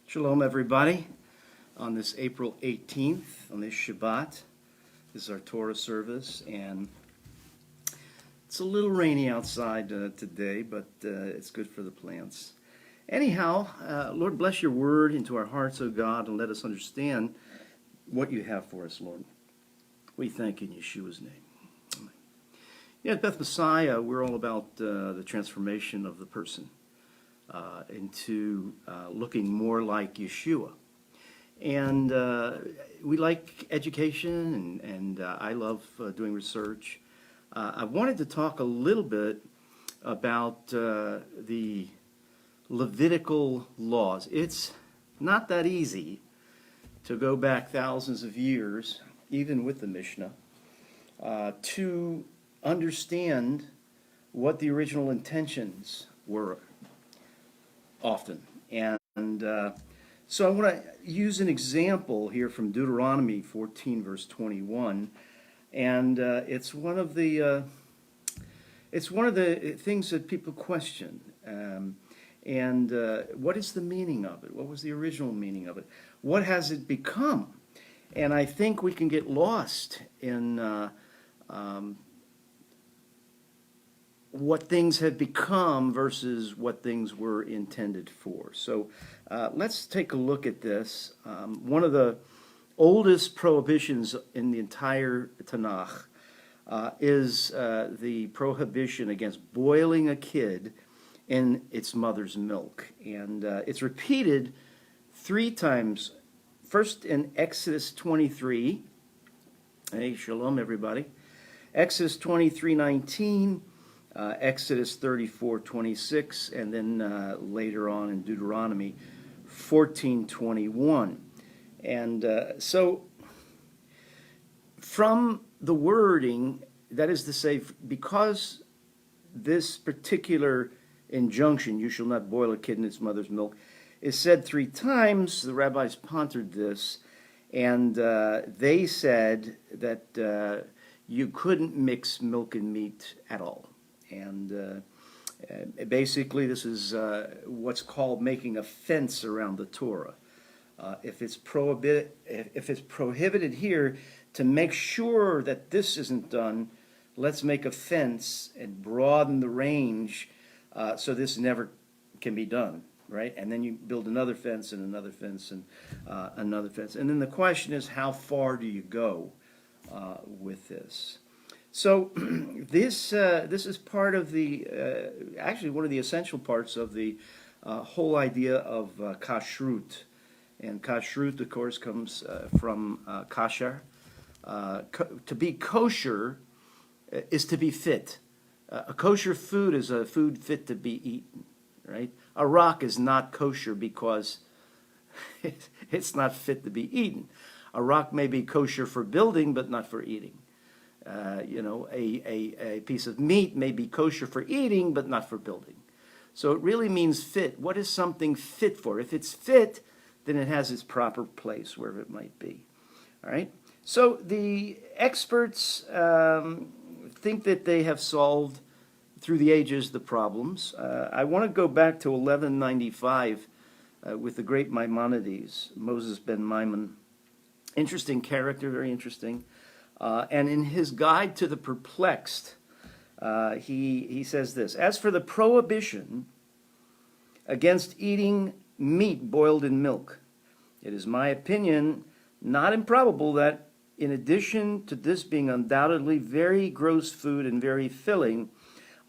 Shalom, everybody. On this April 18th, on this Shabbat, this is our Torah service, and it's a little rainy outside today, but it's good for the plants. Anyhow, Lord, bless your word into our hearts, O God, and let us understand what you have for us, Lord. We thank you in Yeshua's name. Amen. Yeah, at Beth Messiah, we're all about the transformation of the person into looking more like Yeshua. And we like education, and I love doing research. I wanted to talk a little bit about the Levitical laws. It's not that easy to go back thousands of years, even with the Mishnah, to understand what the original intentions were often. And so I want to use an example here from Deuteronomy 14, verse 21, and it's one of the things that people question. And what is the meaning of it? What was the original meaning of it? What has it become? And I think we can get lost in what things have become versus what things were intended for. So let's take a look at this. One of the oldest prohibitions in the entire Tanakh is the prohibition against boiling a kid in its mother's milk. And it's repeated 3 times. First in Exodus 23. Hey, shalom, everybody. Exodus 23:19. Exodus 34:26, and then later on in Deuteronomy 14:21. And so from the wording, that is to say, because this particular injunction, you shall not boil a kid in its mother's milk, is said 3 times, the rabbis pondered this, and they said that you couldn't mix milk and meat at all. And basically, this is what's called making a fence around the Torah. If it's prohibited here, to make sure that this isn't done, let's make a fence and broaden the range so this never can be done, right? And then you build another fence and another fence and another fence. And then the question is, how far do you go with this? So this is part of the, actually one of the essential parts of the whole idea of kashrut. And kashrut, of course, comes from kasher. To be kosher is to be fit. A kosher food is a food fit to be eaten, right? A rock is not kosher because it's not fit to be eaten. A rock may be kosher for building, but not for eating. A piece of meat may be kosher for eating, but not for building. So it really means fit. What is something fit for? If it's fit, then it has its proper place, wherever it might be. All right? So the experts think that they have solved, through the ages, the problems. I want to go back to 1195 with the great Maimonides, Moses ben Maimon. Interesting character, very interesting. And in his Guide to the Perplexed, he says this: as for the prohibition against eating meat boiled in milk, it is my opinion not improbable that, in addition to this being undoubtedly very gross food and very filling,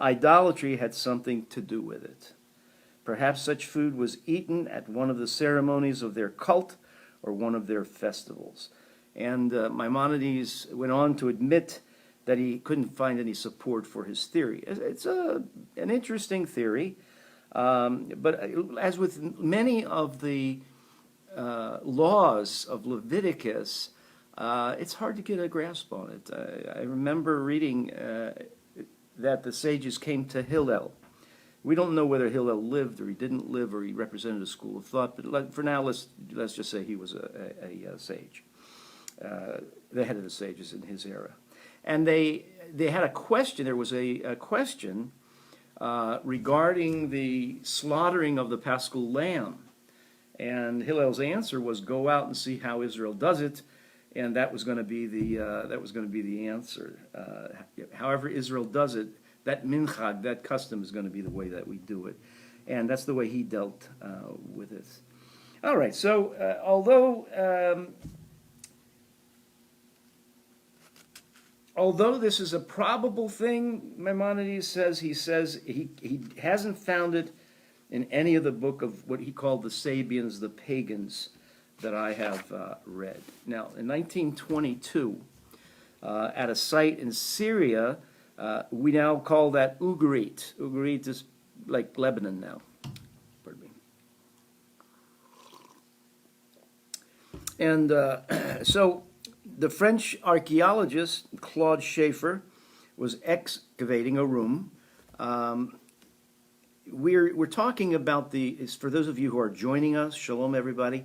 idolatry had something to do with it. Perhaps such food was eaten at one of the ceremonies of their cult or one of their festivals. And Maimonides went on to admit that he couldn't find any support for his theory. It's an interesting theory, but as with many of the laws of Leviticus, it's hard to get a grasp on it. I remember reading that the sages came to Hillel. We don't know whether Hillel lived or he didn't live or he represented a school of thought, but for now, let's just say he was a sage. The head of the sages in his era. And they had a question. There was a question regarding the slaughtering of the Paschal lamb. And Hillel's answer was, go out and see how Israel does it, and that was going to be the answer. However Israel does it, that minchag, that custom, is going to be the way that we do it, and that's the way he dealt with it. All right. So although this is a probable thing, Maimonides says he hasn't found it in any of the book of what he called the Sabians, the pagans, that I have read. Now, in 1922, at a site in Syria, we now call that Ugarit. Ugarit is like Lebanon now. Pardon me. And so the French archaeologist Claude Schaeffer was excavating a room. We're talking about for those of you who are joining us, shalom everybody.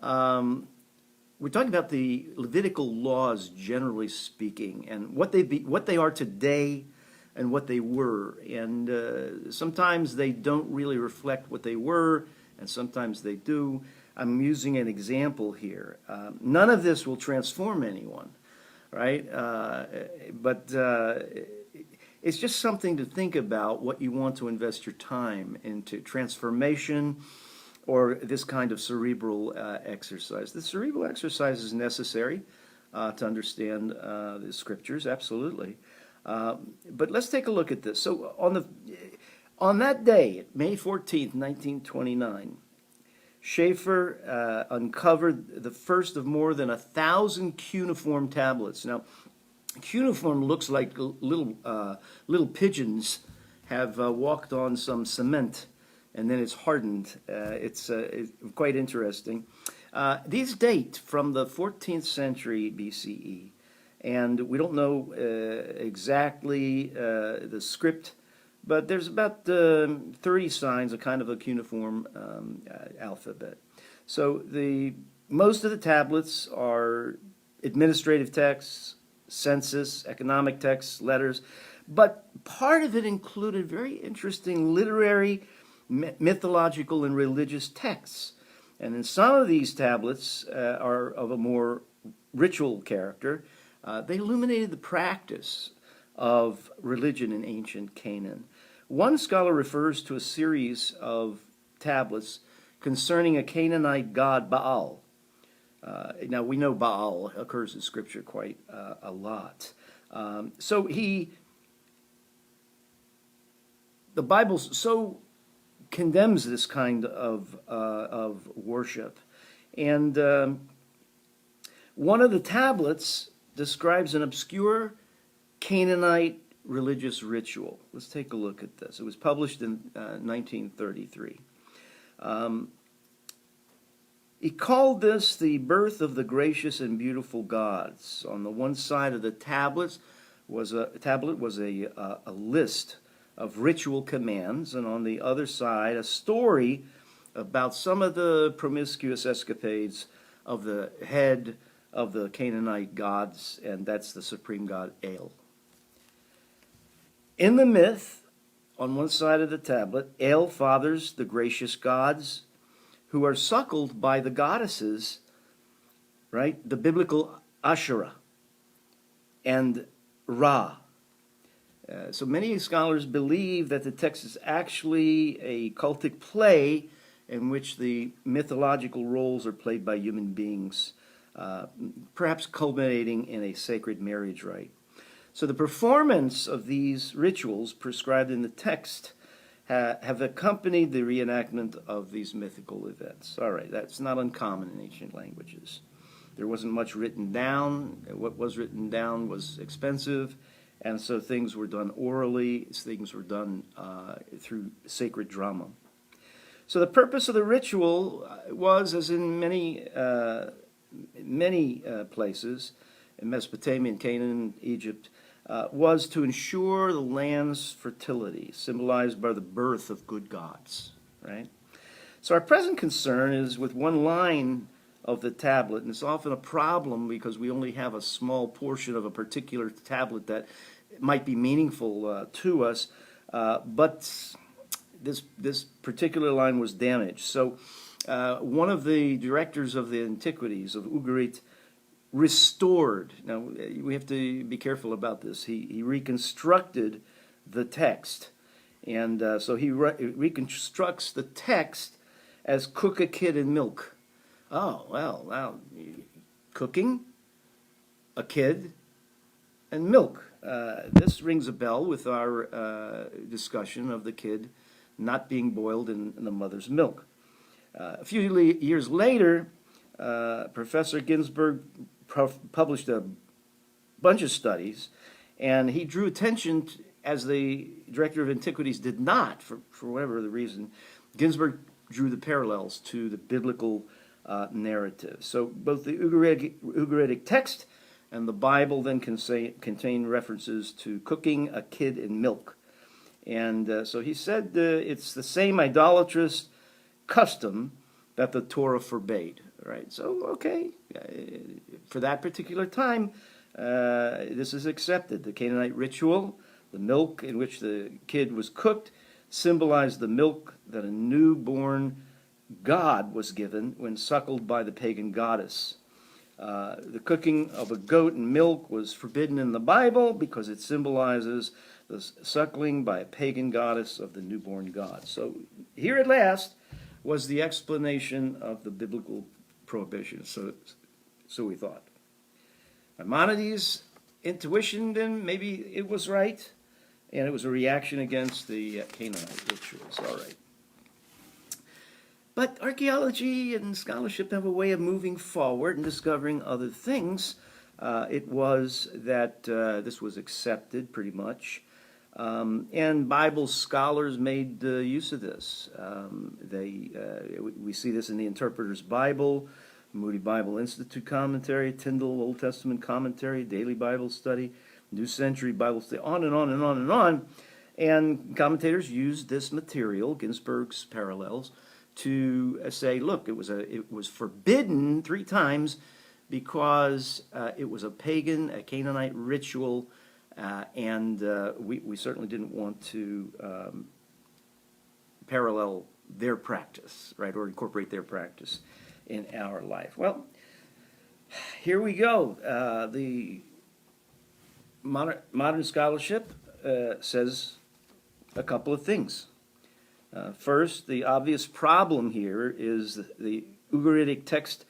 We're talking about the Levitical laws, generally speaking, and what they are today and what they were. And sometimes they don't really reflect what they were, and sometimes they do. I'm using an example here. None of this will transform anyone, right? But it's just something to think about what you want to invest your time into, transformation or this kind of cerebral exercise. The cerebral exercise is necessary to understand the scriptures, absolutely. But let's take a look at this. So on that day, May 14th, 1929, Schaeffer uncovered the first of more than 1,000 cuneiform tablets. Now, cuneiform looks like little pigeons have walked on some cement, and then it's hardened. It's quite interesting. These date from the 14th century BCE, and we don't know exactly the script, but there's about 30 signs, a kind of a cuneiform alphabet. So most of the tablets are administrative texts, census, economic texts, letters, but part of it included very interesting literary, mythological, and religious texts. And in some of these tablets are of a more ritual character. They illuminated the practice of religion in ancient Canaan. One scholar refers to a series of tablets concerning a Canaanite god, Baal. Now, we know Baal occurs in Scripture quite a lot. So the Bible so condemns this kind of worship. And one of the tablets describes an obscure Canaanite religious ritual. Let's take a look at this. It was published in 1933. He called this the birth of the gracious and beautiful gods. On the one side of the tablet was a list of ritual commands, and on the other side a story about some of the promiscuous escapades of the head of the Canaanite gods, and that's the supreme god El. In the myth, on one side of the tablet, El fathers the gracious gods who are suckled by the goddesses, right? The biblical Asherah and Ra. So many scholars believe that the text is actually a cultic play in which the mythological roles are played by human beings, perhaps culminating in a sacred marriage rite. So the performance of these rituals prescribed in the text have accompanied the reenactment of these mythical events. All right, that's not uncommon in ancient languages. There wasn't much written down. What was written down was expensive, and so things were done orally. Things were done through sacred drama. So the purpose of the ritual was, as in many places, in Mesopotamia, Canaan, Egypt, was to ensure the land's fertility, symbolized by the birth of good gods, right? So our present concern is with one line of the tablet, and it's often a problem because we only have a small portion of a particular tablet that might be meaningful to us, but this particular line was damaged. So one of the directors of the antiquities of Ugarit restored. Now, we have to be careful about this. He reconstructed the text. And so he reconstructs the text as cook a kid in milk. Oh, well, now, cooking, a kid, and milk. This rings a bell with our discussion of the kid not being boiled in the mother's milk. A few years later, Professor Ginsburg published a bunch of studies, and he drew attention, as the director of antiquities did not, for whatever the reason. Ginsburg drew the parallels to the biblical narrative. So both the Ugaritic text and the Bible then contain references to cooking a kid in milk. And so he said it's the same idolatrous custom that the Torah forbade. Right? So, okay, for that particular time, this is accepted. The Canaanite ritual, the milk in which the kid was cooked, symbolized the milk that a newborn god was given when suckled by the pagan goddess. The cooking of a goat and milk was forbidden in the Bible because it symbolizes the suckling by a pagan goddess of the newborn god. So here at last was the explanation of the biblical prohibition. So we thought. Maimonides' intuition, then, maybe it was right, and it was a reaction against the Canaanite rituals. All right. But archaeology and scholarship have a way of moving forward and discovering other things. It was that this was accepted pretty much, and Bible scholars made use of this. We see this in the Interpreter's Bible, Moody Bible Institute commentary, Tyndale Old Testament commentary, Daily Bible Study, New Century Bible Study, on and on and on and on. And commentators used this material, Ginsburg's parallels, to say, look, it was forbidden 3 times because it was a pagan, a Canaanite ritual, and we certainly didn't want to parallel their practice, right, or incorporate their practice in our life. Well, here we go. The modern scholarship says a couple of things. First, the obvious problem here is the Ugaritic text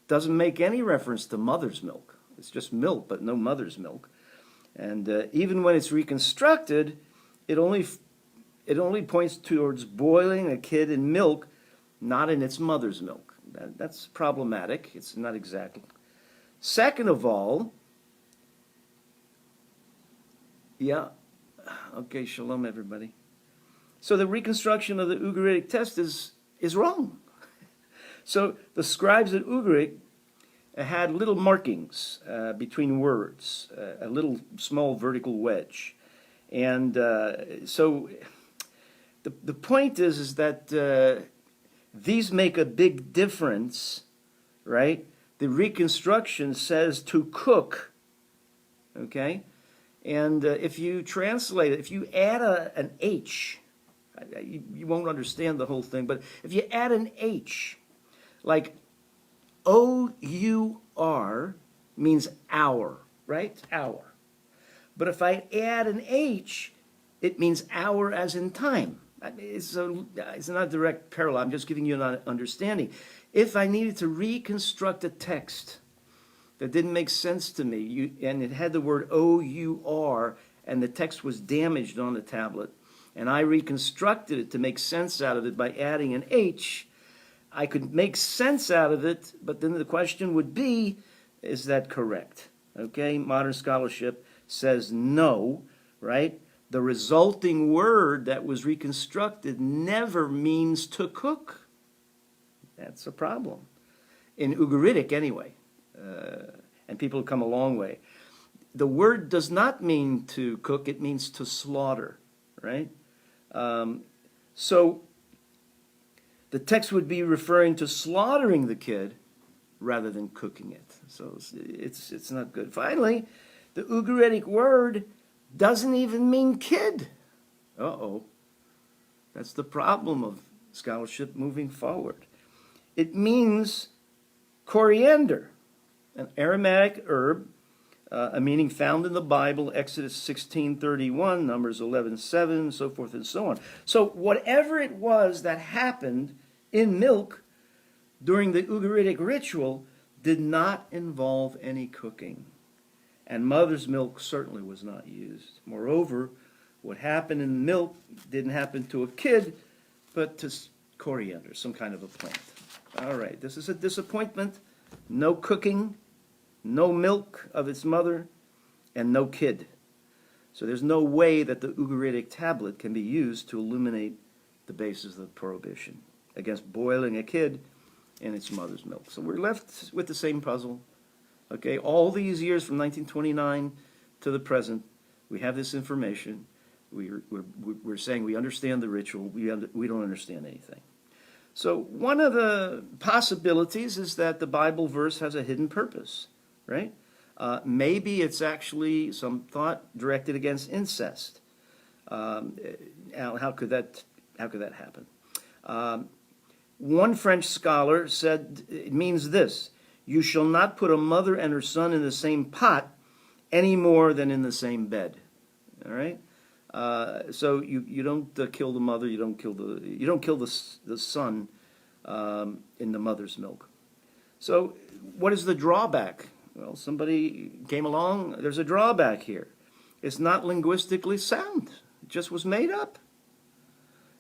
doesn't make any reference to mother's milk. It's just milk, but no mother's milk. And even when it's reconstructed, it only points towards boiling a kid in milk, not in its mother's milk. That's problematic. It's not exact. Second of all, okay, shalom, everybody. So the reconstruction of the Ugaritic text is wrong. So the scribes at Ugarit had little markings between words, a little small vertical wedge. And so the point is that these make a big difference, right? The reconstruction says to cook, okay? And if you translate it, if you add an H, you won't understand the whole thing, but if you add an H, like O-U-R means hour, right? Hour. But if I add an H, it means hour as in time. It's not a direct parallel. I'm just giving you an understanding. If I needed to reconstruct a text that didn't make sense to me, and it had the word O-U-R, and the text was damaged on the tablet, and I reconstructed it to make sense out of it by adding an H, I could make sense out of it, but then the question would be, is that correct? Okay, modern scholarship says no, right? The resulting word that was reconstructed never means to cook. That's a problem. In Ugaritic, anyway, and people have come a long way. The word does not mean to cook, it means to slaughter, right? So the text would be referring to slaughtering the kid rather than cooking it. So it's not good. Finally, the Ugaritic word doesn't even mean kid. Uh-oh. That's the problem of scholarship moving forward. It means coriander, an aromatic herb, a meaning found in the Bible, Exodus 16:31, Numbers 11:7, so forth and so on. So whatever it was that happened in milk during the Ugaritic ritual did not involve any cooking. And mother's milk certainly was not used. Moreover, what happened in milk didn't happen to a kid, but to coriander, some kind of a plant. All right, this is a disappointment. No cooking, no milk of its mother, and no kid. So there's no way that the Ugaritic tablet can be used to illuminate the basis of the prohibition against boiling a kid in its mother's milk. So we're left with the same puzzle. Okay, all these years from 1929 to the present, we have this information. We're saying we understand the ritual. We don't understand anything. So one of the possibilities is that the Bible verse has a hidden purpose, right? Maybe it's actually some thought directed against incest. How could that happen? One French scholar said it means this: you shall not put a mother and her son in the same pot any more than in the same bed. All right. So you don't kill the mother. You don't kill the son in the mother's milk. So what is the drawback? Well, somebody came along. There's a drawback here. It's not linguistically sound. It just was made up.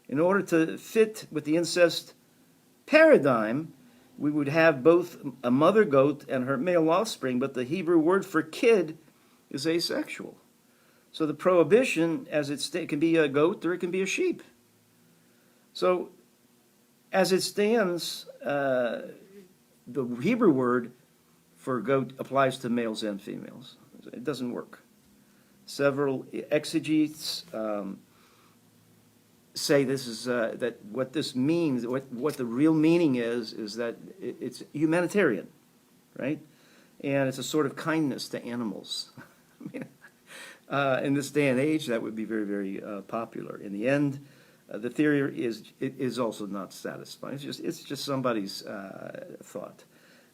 In order to fit with the incest paradigm, we would have both a mother goat and her male offspring, but the Hebrew word for kid is asexual. So the prohibition, as it can be a goat or it can be a sheep. So as it stands, the Hebrew word for goat applies to males and females. It doesn't work. Several exegetes say this is that what this means, what the real meaning is that it's humanitarian, right? And it's a sort of kindness to animals. I mean, in this day and age, that would be very, very popular. In the end, the theory is also not satisfying. It's just somebody's thought.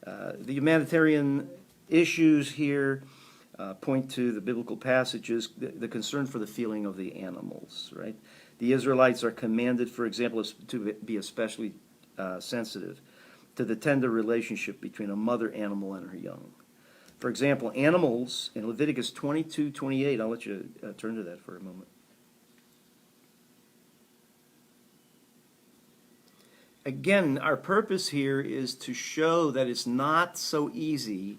The humanitarian issues here point to the biblical passages, the concern for the feeling of the animals, right? The Israelites are commanded, for example, to be especially sensitive to the tender relationship between a mother animal and her young. For example, animals in Leviticus 22:28, I'll let you turn to that for a moment. Again, our purpose here is to show that it's not so easy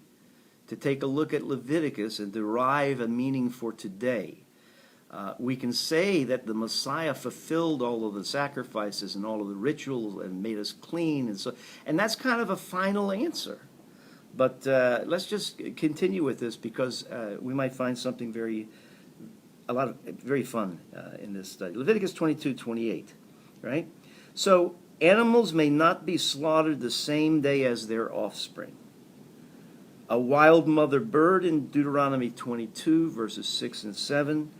to take a look at Leviticus and derive a meaning for today. We can say that the Messiah fulfilled all of the sacrifices and all of the rituals and made us clean, and that's kind of a final answer. But let's just continue with this because we might find something very fun in this study. Leviticus 22:28, right? So animals may not be slaughtered the same day as their offspring. A wild mother bird in Deuteronomy 22, verses 6 and 7,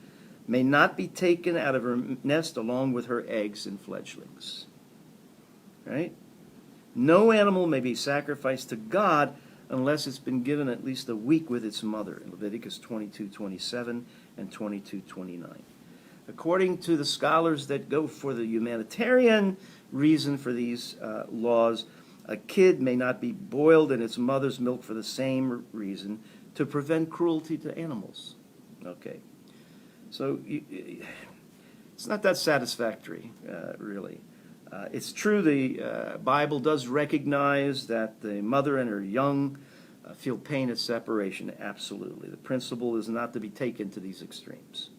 may not be taken out of her nest along with her eggs and fledglings. Right? No animal may be sacrificed to God unless it's been given at least a week with its mother, in Leviticus 22:27 and 22:29. According to the scholars that go for the humanitarian reason for these laws, a kid may not be boiled in its mother's milk for the same reason, to prevent cruelty to animals. Okay. So it's not that satisfactory, really. It's true the Bible does recognize that the mother and her young feel pain at separation, absolutely. The principle is not to be taken to these extremes.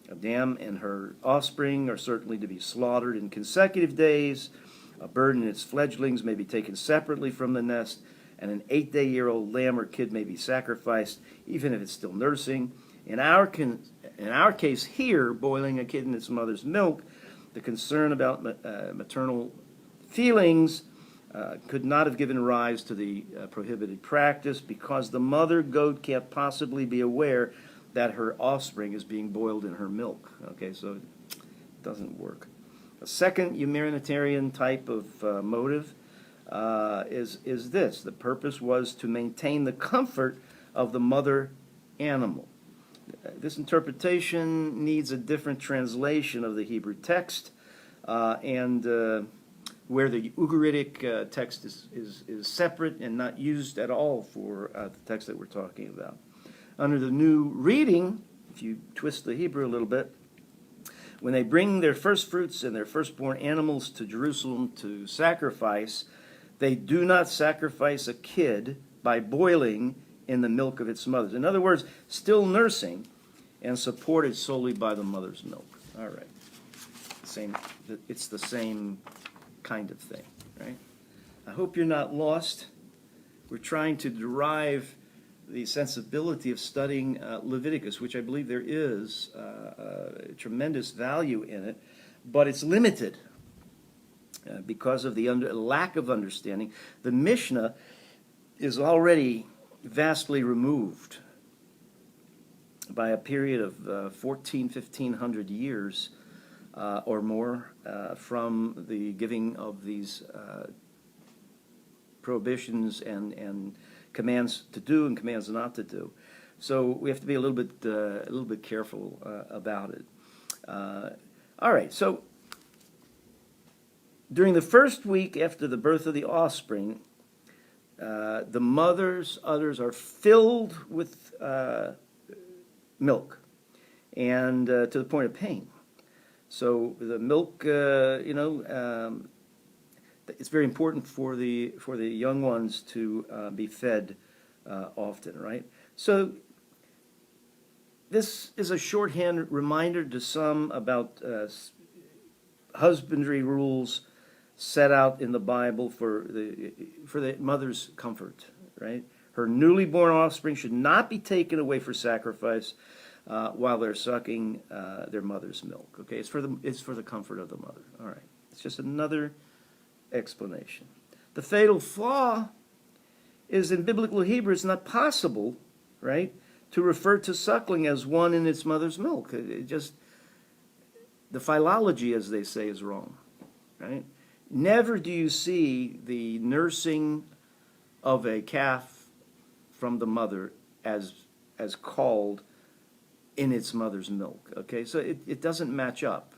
A dam and her offspring are certainly to be slaughtered in consecutive days. A bird and its fledglings may be taken separately from the nest, and an 8-day-old lamb or kid may be sacrificed, even if it's still nursing. In our case here, boiling a kid in its mother's milk, the concern about maternal feelings could not have given rise to the prohibited practice because the mother goat can't possibly be aware that her offspring is being boiled in her milk. Okay, so it doesn't work. A second humanitarian type of motive, is this. The purpose was to maintain the comfort of the mother animal. This interpretation needs a different translation of the Hebrew text, and where the Ugaritic text is separate and not used at all for the text that we're talking about. Under the new reading, if you twist the Hebrew a little bit, when they bring their first fruits and their firstborn animals to Jerusalem to sacrifice, they do not sacrifice a kid by boiling in the milk of its mother. In other words, still nursing and supported solely by the mother's milk. All right. It's the same kind of thing, right? I hope you're not lost. We're trying to derive the sensibility of studying Leviticus, which I believe there is tremendous value in it, but it's limited because of the lack of understanding. The Mishnah is already vastly removed by a period of 1,500 years or more from the giving of these prohibitions and commands to do and commands not to do. So we have to be a little bit careful about it. All right. So during the first week after the birth of the offspring, the mother's udders are filled with milk, and to the point of pain. So the milk, it's very important for the young ones to be fed often, right? So this is a shorthand reminder to some about husbandry rules set out in the Bible for the mother's comfort, right? Her newly born offspring should not be taken away for sacrifice while they're sucking their mother's milk. Okay, it's for the comfort of the mother. All right, it's just another explanation. The fatal flaw is in biblical Hebrew. It's not possible, right, to refer to suckling as one in its mother's milk. The philology, as they say, is wrong, right? Never do you see the nursing of a calf from the mother as called in its mother's milk. Okay, so it doesn't match up.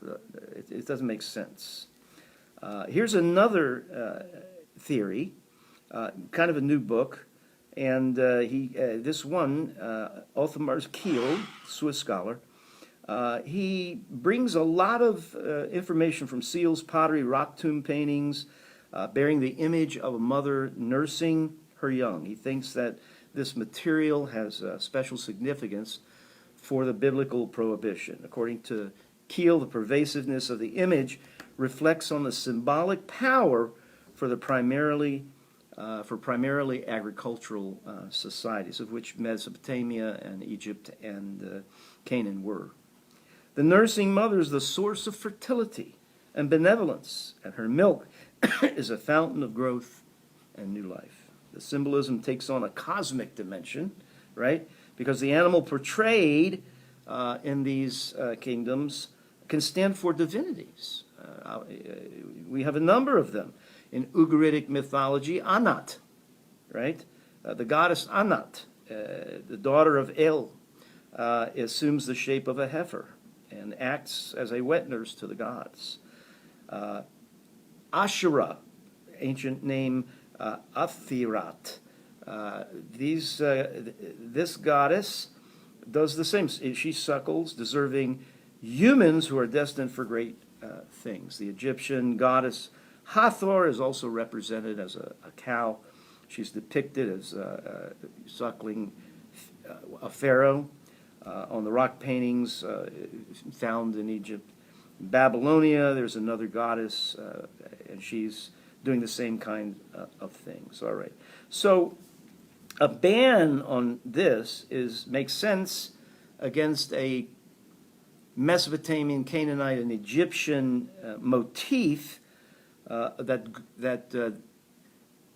It doesn't make sense. Here's another theory, kind of a new book, and this one, Othamar Kiel, Swiss scholar, he brings a lot of information from seals, pottery, rock tomb paintings, bearing the image of a mother nursing her young. He thinks that this material has special significance for the biblical prohibition. According to Kiel, the pervasiveness of the image reflects on the symbolic power for primarily agricultural societies, of which Mesopotamia and Egypt and Canaan were. The nursing mother is the source of fertility and benevolence, and her milk is a fountain of growth and new life. The symbolism takes on a cosmic dimension, right? Because the animal portrayed in these kingdoms can stand for divinities. We have a number of them. In Ugaritic mythology, Anat, right? The goddess Anat, the daughter of El, assumes the shape of a heifer and acts as a wet nurse to the gods. Asherah, ancient name Athirat, this goddess does the same. She suckles deserving humans who are destined for great things. The Egyptian goddess Hathor is also represented as a cow. She's depicted as suckling a pharaoh on the rock paintings found in Egypt. In Babylonia, there's another goddess, and she's doing the same kind of things. All right. So a ban on this makes sense against a Mesopotamian, Canaanite, and Egyptian motif that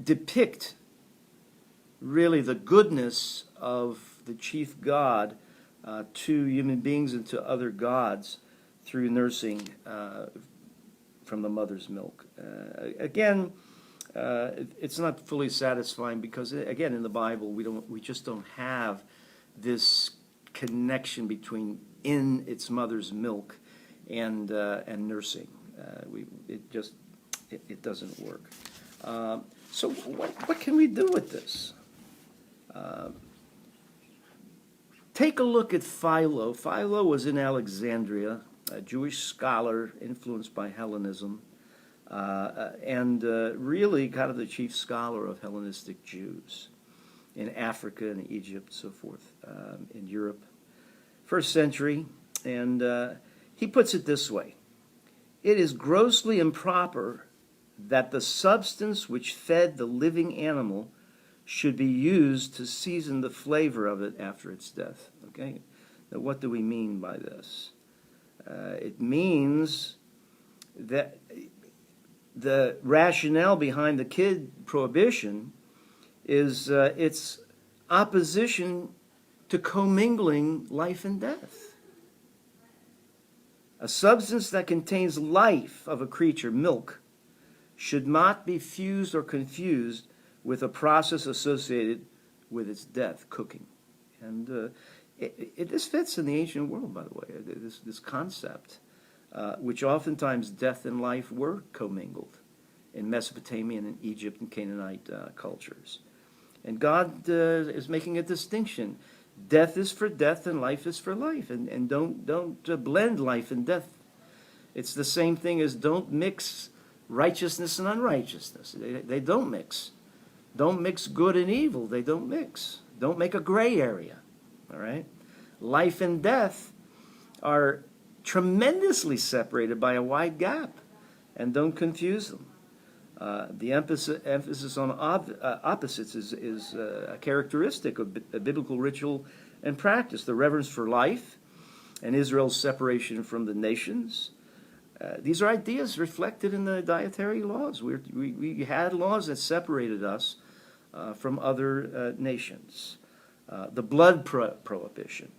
depict really the goodness of the chief god to human beings and to other gods through nursing from the mother's milk. Again, it's not fully satisfying because, again, in the Bible, we just don't have this connection between in its mother's milk and nursing. It doesn't work. So what can we do with this? Take a look at Philo. Philo was in Alexandria, a Jewish scholar influenced by Hellenism, and really kind of the chief scholar of Hellenistic Jews in Africa and Egypt, so forth, in Europe. First century, and he puts it this way: it is grossly improper that the substance which fed the living animal should be used to season the flavor of it after its death. Okay? Now, what do we mean by this? It means that the rationale behind the kid prohibition is its opposition to commingling life and death. A substance that contains life of a creature, milk, should not be fused or confused with a process associated with its death, cooking. And this fits in the ancient world, by the way, this concept, which oftentimes death and life were commingled in Mesopotamian and Egypt and Canaanite cultures. And God is making a distinction. Death is for death and life is for life. And don't blend life and death. It's the same thing as don't mix righteousness and unrighteousness. They don't mix. Don't mix good and evil. They don't mix. Don't make a gray area. All right? Life and death are tremendously separated by a wide gap. And don't confuse them. The emphasis on opposites is a characteristic of biblical ritual and practice. The reverence for life and Israel's separation from the nations. These are ideas reflected in the dietary laws. We had laws that separated us from other nations. The blood prohibition,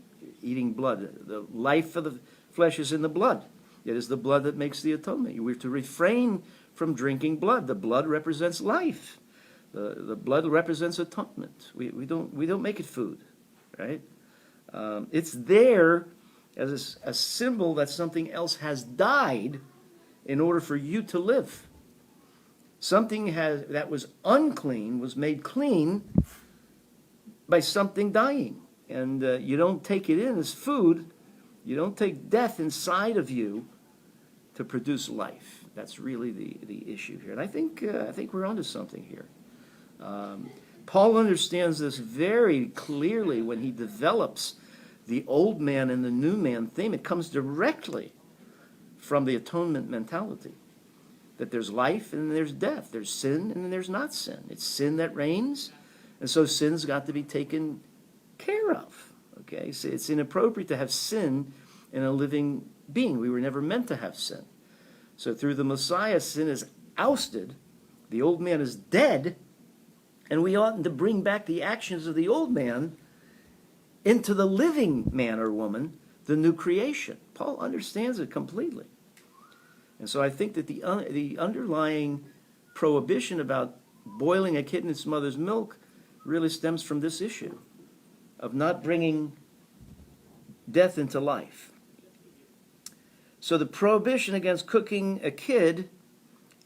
eating blood. The life of the flesh is in the blood. It is the blood that makes the atonement. We have to refrain from drinking blood. The blood represents life. The blood represents atonement. We don't make it food, right? It's there as a symbol that something else has died in order for you to live. Something that was unclean was made clean by something dying. And you don't take it in as food. You don't take death inside of you to produce life. That's really the issue here. And I think we're onto something here. Paul understands this very clearly when he develops the old man and the new man theme. It comes directly from the atonement mentality. That there's life and there's death. There's sin and there's not sin. It's sin that reigns, and so sin's got to be taken care of. Okay, so it's inappropriate to have sin in a living being. We were never meant to have sin. So through the Messiah, sin is ousted, the old man is dead, and we ought to bring back the actions of the old man into the living man or woman, the new creation. Paul understands it completely. And so I think that the underlying prohibition about boiling a kid in its mother's milk really stems from this issue of not bringing death into life. So the prohibition against cooking a kid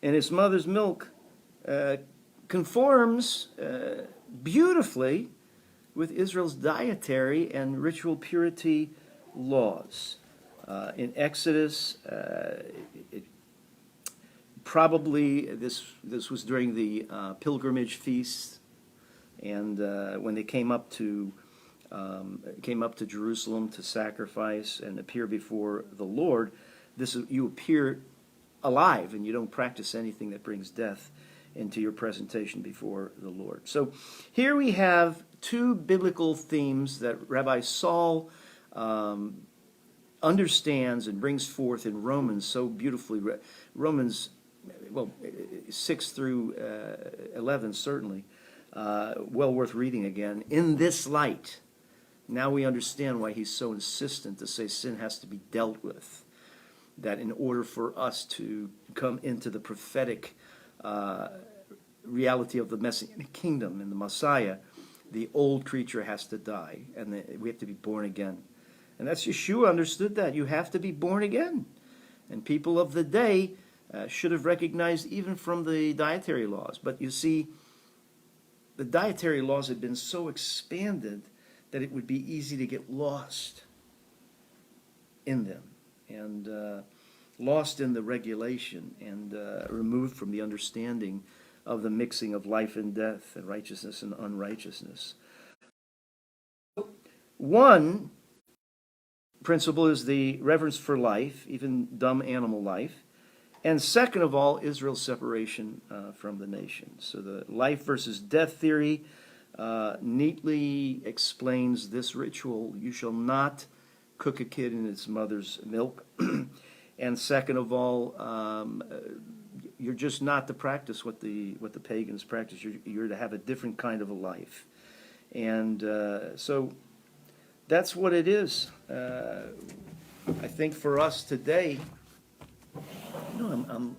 in its mother's milk conforms beautifully with Israel's dietary and ritual purity laws. In Exodus, probably this was during the pilgrimage feast, and when they came up to Jerusalem to sacrifice and appear before the Lord. You appear alive, and you don't practice anything that brings death into your presentation before the Lord. So here we have two biblical themes that Rabbi Saul understands and brings forth in Romans so beautifully. Romans, 6 through 11 certainly, well worth reading again. In this light, now we understand why he's so insistent to say sin has to be dealt with. That in order for us to come into the prophetic reality of the Messianic kingdom and the Messiah, the old creature has to die, and we have to be born again. And that's Yeshua understood that. You have to be born again. And people of the day should have recognized even from the dietary laws. But you see, the dietary laws had been so expanded that it would be easy to get lost in them, and lost in the regulation, and removed from the understanding of the mixing of life and death, and righteousness and unrighteousness. One principle is the reverence for life, even dumb animal life. And second of all, Israel's separation from the nations. So the life versus death theory neatly explains this ritual. You shall not cook a kid in its mother's milk. And second of all, you're just not to practice what the pagans practice. You're to have a different kind of a life. And so that's what it is. I think for us today, I'm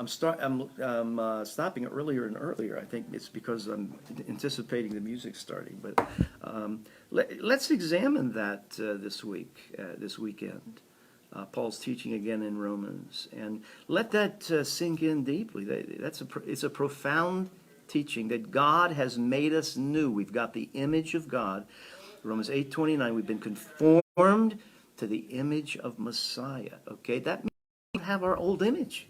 stopping earlier and earlier. I think it's because I'm anticipating the music starting. But let's examine that this weekend. Paul's teaching again in Romans, and let that sink in deeply. It's a profound teaching that God has made us new. We've got the image of God. Romans 8:29. We've been conformed to the image of Messiah. Okay, that means we have our old image.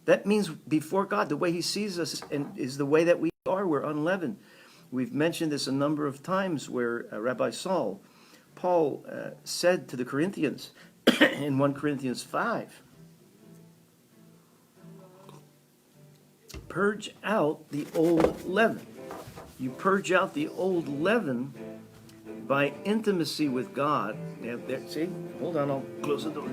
That means before God, the way He sees us is the way that we are. We're unleavened. We've mentioned this a number of times where Rabbi Paul said to the Corinthians in 1 Corinthians 5, purge out the old leaven. You purge out the old leaven by intimacy with God. Yeah, there, see? Hold on, I'll close the door.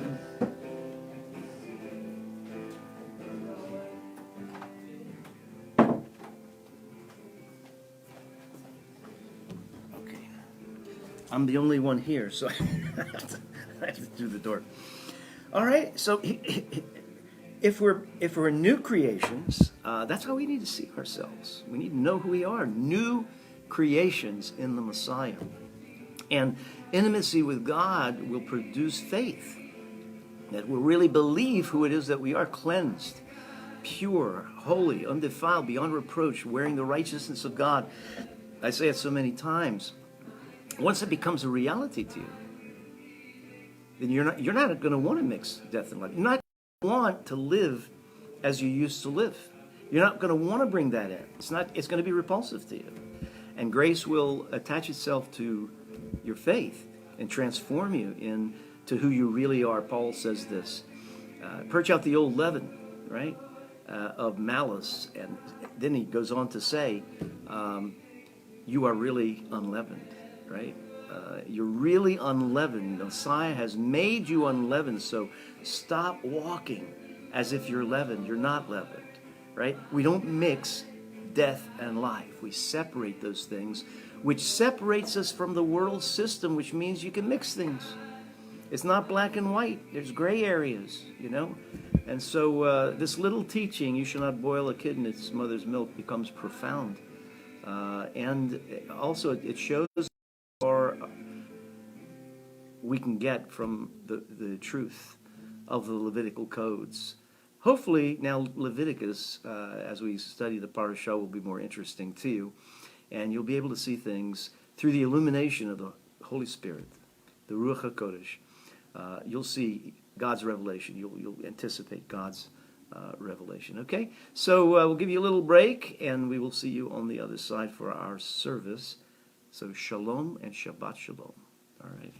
I'm the only one here, so I have to do the door. All right, so if we're new creations, that's how we need to see ourselves. We need to know who we are, new creations in the Messiah. And intimacy with God will produce faith, that we'll really believe who it is that we are, cleansed, pure, holy, undefiled, beyond reproach, wearing the righteousness of God. I say it so many times. Once it becomes a reality to you, then you're not going to want to mix death and life. You're not going to want to live as you used to live. You're not going to want to bring that in. It's going to be repulsive to you. And grace will attach itself to your faith and transform you into who you really are. Paul says this, purge out the old leaven, right, of malice. And then he goes on to say, you are really unleavened. Right? You're really unleavened. The Messiah has made you unleavened, so stop walking as if you're leavened. You're not leavened, right? We don't mix death and life. We separate those things, which separates us from the world system, which means you can mix things. It's not black and white. There's gray areas, you know? And so this little teaching, you shall not boil a kid in its mother's milk, becomes profound. And also it shows we can get from the truth of the Levitical codes. Hopefully now Leviticus, as we study the parashah, will be more interesting to you, and you'll be able to see things through the illumination of the Holy Spirit, the Ruach HaKodesh. You'll see God's revelation. You'll anticipate God's revelation. Okay? So we'll give you a little break, and we will see you on the other side for our service. So shalom and Shabbat shalom. All right.